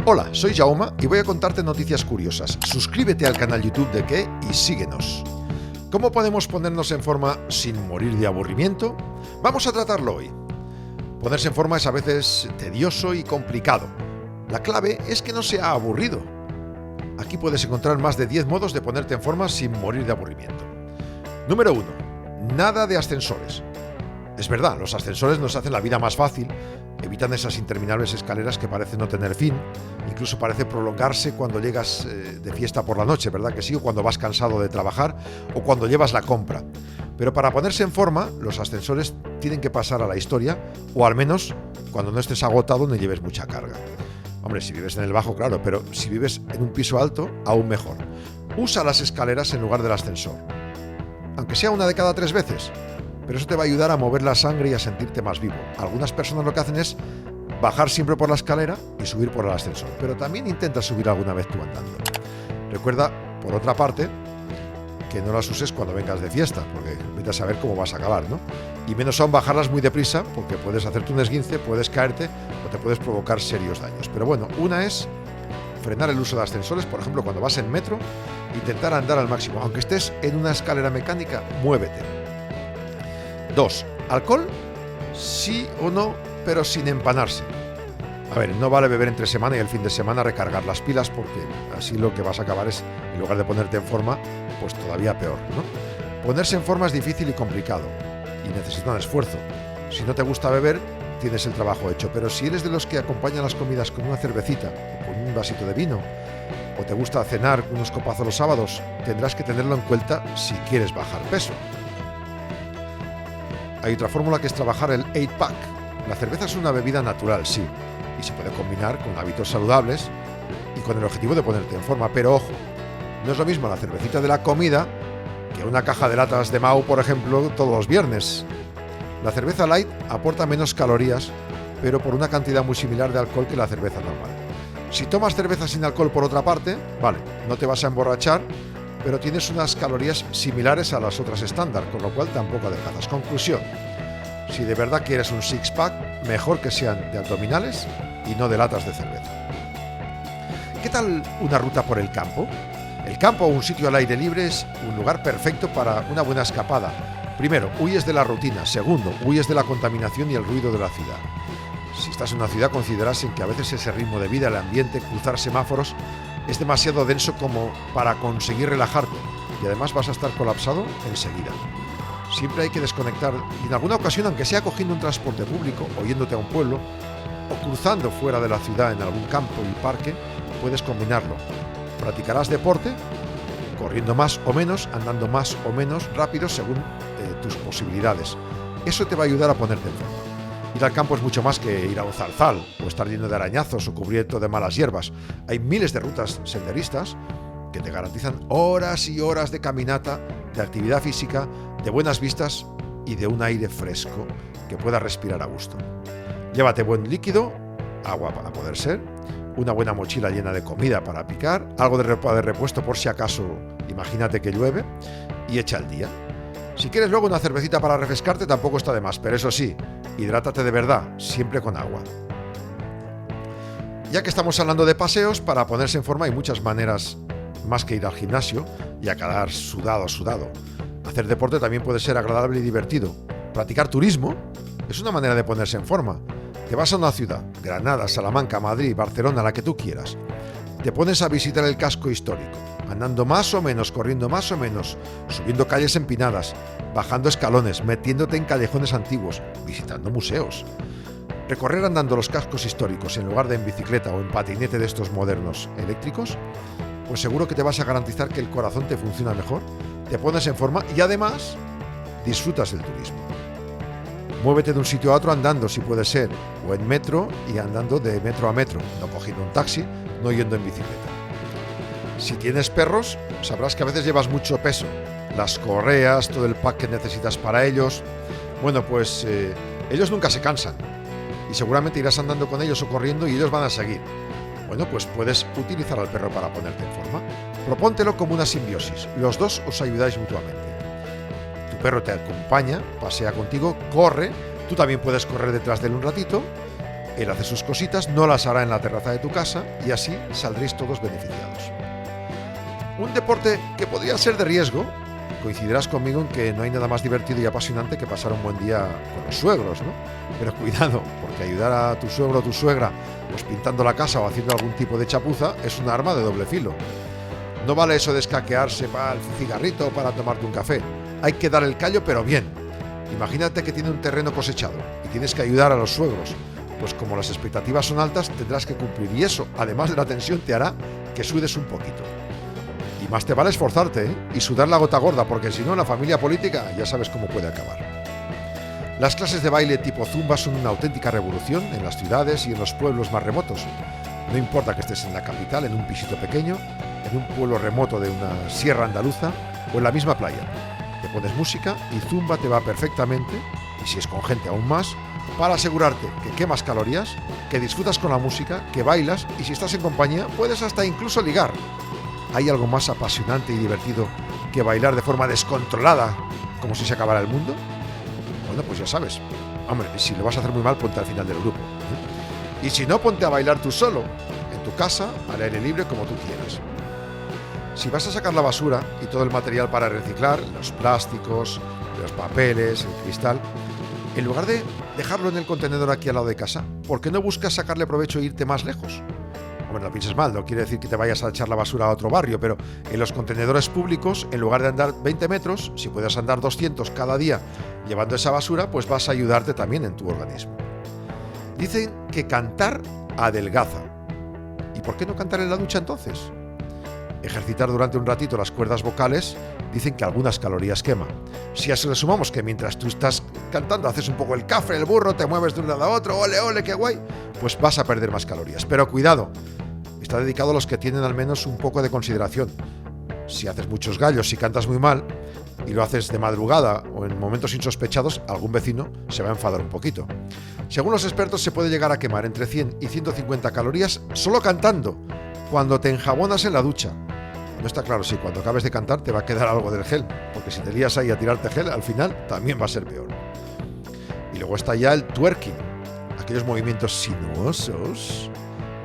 Hola, soy Jaume y voy a contarte noticias curiosas. Suscríbete al canal YouTube de Qué y síguenos. ¿Cómo podemos ponernos en forma sin morir de aburrimiento? Vamos a tratarlo hoy. Ponerse en forma es a veces tedioso y complicado. La clave es que no sea aburrido. Aquí puedes encontrar más de 10 modos de ponerte en forma sin morir de aburrimiento. Número 1. Nada de ascensores. Es verdad, los ascensores nos hacen la vida más fácil, evitan esas interminables escaleras que parecen no tener fin, incluso parece prolongarse cuando llegas de fiesta por la noche, ¿verdad que sí? O cuando vas cansado de trabajar o cuando llevas la compra. Pero para ponerse en forma, los ascensores tienen que pasar a la historia, o al menos cuando no estés agotado ni lleves mucha carga. Hombre, si vives en el bajo, claro, pero si vives en un piso alto, aún mejor. Usa las escaleras en lugar del ascensor, aunque sea una de cada 3 veces. Pero eso te va a ayudar a mover la sangre y a sentirte más vivo. Algunas personas lo que hacen es bajar siempre por la escalera y subir por el ascensor, pero también intenta subir alguna vez tú andando. Recuerda, por otra parte, que no las uses cuando vengas de fiesta, porque vete a saber cómo vas a acabar, ¿no? Y menos aún bajarlas muy deprisa, porque puedes hacerte un esguince, puedes caerte o te puedes provocar serios daños. Pero bueno, una es frenar el uso de ascensores, por ejemplo, cuando vas en metro, intentar andar al máximo. Aunque estés en una escalera mecánica, muévete. 2. ¿Alcohol? Sí o no, pero sin empanarse. A ver, no vale beber entre semana y el fin de semana recargar las pilas, porque así lo que vas a acabar es, en lugar de ponerte en forma, pues todavía peor, ¿no? Ponerse en forma es difícil y complicado, y necesita un esfuerzo. Si no te gusta beber, tienes el trabajo hecho, pero si eres de los que acompañan las comidas con una cervecita o con un vasito de vino, o te gusta cenar unos copazos los sábados, tendrás que tenerlo en cuenta si quieres bajar peso. Hay otra fórmula que es trabajar el 8-pack. La cerveza es una bebida natural, sí, y se puede combinar con hábitos saludables y con el objetivo de ponerte en forma, pero ojo, no es lo mismo la cervecita de la comida que una caja de latas de Mau, por ejemplo, todos los viernes. La cerveza light aporta menos calorías, pero por una cantidad muy similar de alcohol que la cerveza normal. Si tomas cerveza sin alcohol por otra parte, vale, no te vas a emborrachar, pero tienes unas calorías similares a las otras estándar, con lo cual tampoco adelgazas. Conclusión: si de verdad quieres un six-pack, mejor que sean de abdominales y no de latas de cerveza. ¿Qué tal una ruta por el campo? El campo o un sitio al aire libre es un lugar perfecto para una buena escapada. Primero, huyes de la rutina. Segundo, huyes de la contaminación y el ruido de la ciudad. Si estás en una ciudad, considerarás en que a veces ese ritmo de vida, el ambiente, cruzar semáforos, es demasiado denso como para conseguir relajarte, y además vas a estar colapsado enseguida. Siempre hay que desconectar, y en alguna ocasión, aunque sea cogiendo un transporte público o yéndote a un pueblo o cruzando fuera de la ciudad en algún campo y parque, puedes combinarlo. Practicarás deporte, corriendo más o menos, andando más o menos rápido según tus posibilidades. Eso te va a ayudar a ponerte en forma. Ir al campo es mucho más que ir a un zarzal o estar lleno de arañazos o cubierto de malas hierbas. Hay miles de rutas senderistas que te garantizan horas y horas de caminata, de actividad física, de buenas vistas y de un aire fresco que puedas respirar a gusto. Llévate buen líquido, agua para poder ser, una buena mochila llena de comida para picar, algo de ropa de repuesto por si acaso, imagínate que llueve, y echa el día. Si quieres luego una cervecita para refrescarte, tampoco está de más, pero eso sí, hidrátate de verdad, siempre con agua. Ya que estamos hablando de paseos, para ponerse en forma hay muchas maneras más que ir al gimnasio y acabar sudado. Hacer deporte también puede ser agradable y divertido. Practicar turismo es una manera de ponerse en forma. Te vas a una ciudad, Granada, Salamanca, Madrid, Barcelona, la que tú quieras. Te pones a visitar el casco histórico, andando más o menos, corriendo más o menos, subiendo calles empinadas, bajando escalones, metiéndote en callejones antiguos, visitando museos. Recorrer andando los cascos históricos en lugar de en bicicleta o en patinete de estos modernos eléctricos, pues seguro que te vas a garantizar que el corazón te funciona mejor, te pones en forma y además disfrutas del turismo. Muévete de un sitio a otro andando, si puede ser, o en metro y andando de metro a metro, no cogiendo un taxi, no yendo en bicicleta. Si tienes perros, sabrás que a veces llevas mucho peso, las correas, todo el pack que necesitas para ellos. Bueno, pues ellos nunca se cansan y seguramente irás andando con ellos o corriendo y ellos van a seguir. Bueno, pues puedes utilizar al perro para ponerte en forma. Propóntelo como una simbiosis, los dos os ayudáis mutuamente. Tu perro te acompaña, pasea contigo, corre, tú también puedes correr detrás de él un ratito Él hace sus cositas, no las hará en la terraza de tu casa y así saldréis todos beneficiados. Un deporte que podría ser de riesgo, coincidirás conmigo en que no hay nada más divertido y apasionante que pasar un buen día con los suegros, ¿no? Pero cuidado, porque ayudar a tu suegro o tu suegra, pues pintando la casa o haciendo algún tipo de chapuza, es un arma de doble filo. No vale eso de escaquearse para el cigarrito o para tomarte un café. Hay que dar el callo, pero bien. Imagínate que tiene un terreno cosechado y tienes que ayudar a los suegros. Pues como las expectativas son altas, tendrás que cumplir. Y eso, además de la tensión, te hará que sudes un poquito. Y más te vale esforzarte, ¿eh? Y sudar la gota gorda, porque si no, la familia política ya sabes cómo puede acabar. Las clases de baile tipo zumba son una auténtica revolución en las ciudades y en los pueblos más remotos. No importa que estés en la capital, en un pisito pequeño, en un pueblo remoto de una sierra andaluza o en la misma playa. Te pones música y zumba te va perfectamente, y si es con gente aún más, para asegurarte que quemas calorías, que disfrutas con la música, que bailas y si estás en compañía puedes hasta incluso ligar. ¿Hay algo más apasionante y divertido que bailar de forma descontrolada como si se acabara el mundo? Bueno, pues ya sabes. Hombre, si lo vas a hacer muy mal, ponte al final del grupo, ¿eh? Y si no, ponte a bailar tú solo, en tu casa, al aire libre, como tú quieras. Si vas a sacar la basura y todo el material para reciclar, los plásticos, los papeles, el cristal, en lugar de dejarlo en el contenedor aquí al lado de casa, ¿por qué no buscas sacarle provecho e irte más lejos? Bueno, no pienses mal, no quiere decir que te vayas a echar la basura a otro barrio, pero en los contenedores públicos, en lugar de andar 20 metros, si puedes andar 200 cada día llevando esa basura, pues vas a ayudarte también en tu organismo. Dicen que cantar adelgaza. ¿Y por qué no cantar en la ducha entonces? Ejercitar durante un ratito las cuerdas vocales dicen que algunas calorías quema. Si a eso le sumamos que mientras tú estás cantando haces un poco el cafre, el burro, te mueves de un lado a otro, ole, ole, qué guay, pues vas a perder más calorías. Pero cuidado, está dedicado a los que tienen al menos un poco de consideración. Si haces muchos gallos y cantas muy mal, y lo haces de madrugada o en momentos insospechados, algún vecino se va a enfadar un poquito. Según los expertos, se puede llegar a quemar entre 100 y 150 calorías solo cantando, cuando te enjabonas en la ducha. No está claro si cuando acabes de cantar te va a quedar algo del gel, porque si te lías ahí a tirarte gel, al final también va a ser peor. Y luego está ya el twerking, aquellos movimientos sinuosos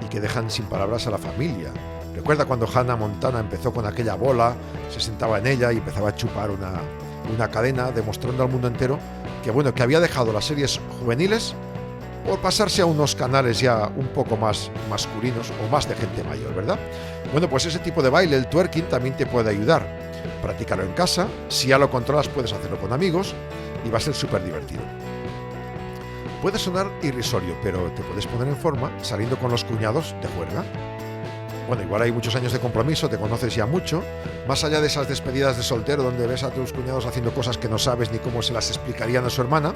y que dejan sin palabras a la familia. Recuerda cuando Hannah Montana empezó con aquella bola, se sentaba en ella y empezaba a chupar una cadena, demostrando al mundo entero que había dejado las series juveniles por pasarse a unos canales ya un poco más masculinos o más de gente mayor, ¿verdad? Bueno, pues ese tipo de baile, el twerking, también te puede ayudar. Practícalo en casa, si ya lo controlas puedes hacerlo con amigos y va a ser súper divertido. Puede sonar irrisorio, pero te puedes poner en forma saliendo con los cuñados de juerga. Bueno, igual hay muchos años de compromiso, te conoces ya mucho, más allá de esas despedidas de soltero donde ves a tus cuñados haciendo cosas que no sabes ni cómo se las explicarían a su hermana,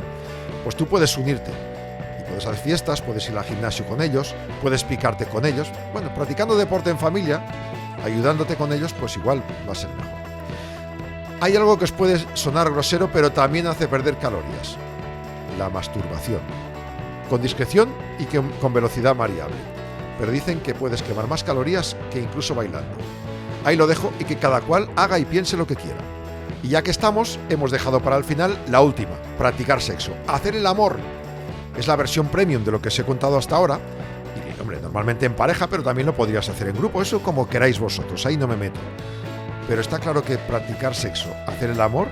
pues tú puedes unirte. Puedes hacer fiestas, puedes ir al gimnasio con ellos, puedes picarte con ellos. Bueno, practicando deporte en familia, ayudándote con ellos, pues igual va a ser mejor. Hay algo que os puede sonar grosero, pero también hace perder calorías. La masturbación. Con discreción y con velocidad variable. Pero dicen que puedes quemar más calorías que incluso bailando. Ahí lo dejo y que cada cual haga y piense lo que quiera. Y ya que estamos, hemos dejado para el final la última, practicar sexo, hacer el amor. Es la versión premium de lo que os he contado hasta ahora. Y, hombre, normalmente en pareja, pero también lo podrías hacer en grupo. Eso como queráis vosotros, ahí no me meto. Pero está claro que practicar sexo, hacer el amor,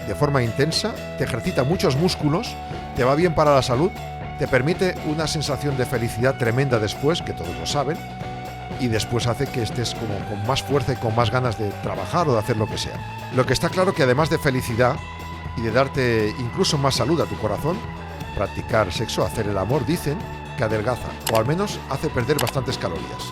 de forma intensa, te ejercita muchos músculos, te va bien para la salud, te permite una sensación de felicidad tremenda después, que todos lo saben, y después hace que estés como con más fuerza y con más ganas de trabajar o de hacer lo que sea. Lo que está claro que además de felicidad y de darte incluso más salud a tu corazón, practicar sexo, hacer el amor, dicen que adelgaza, o al menos hace perder bastantes calorías.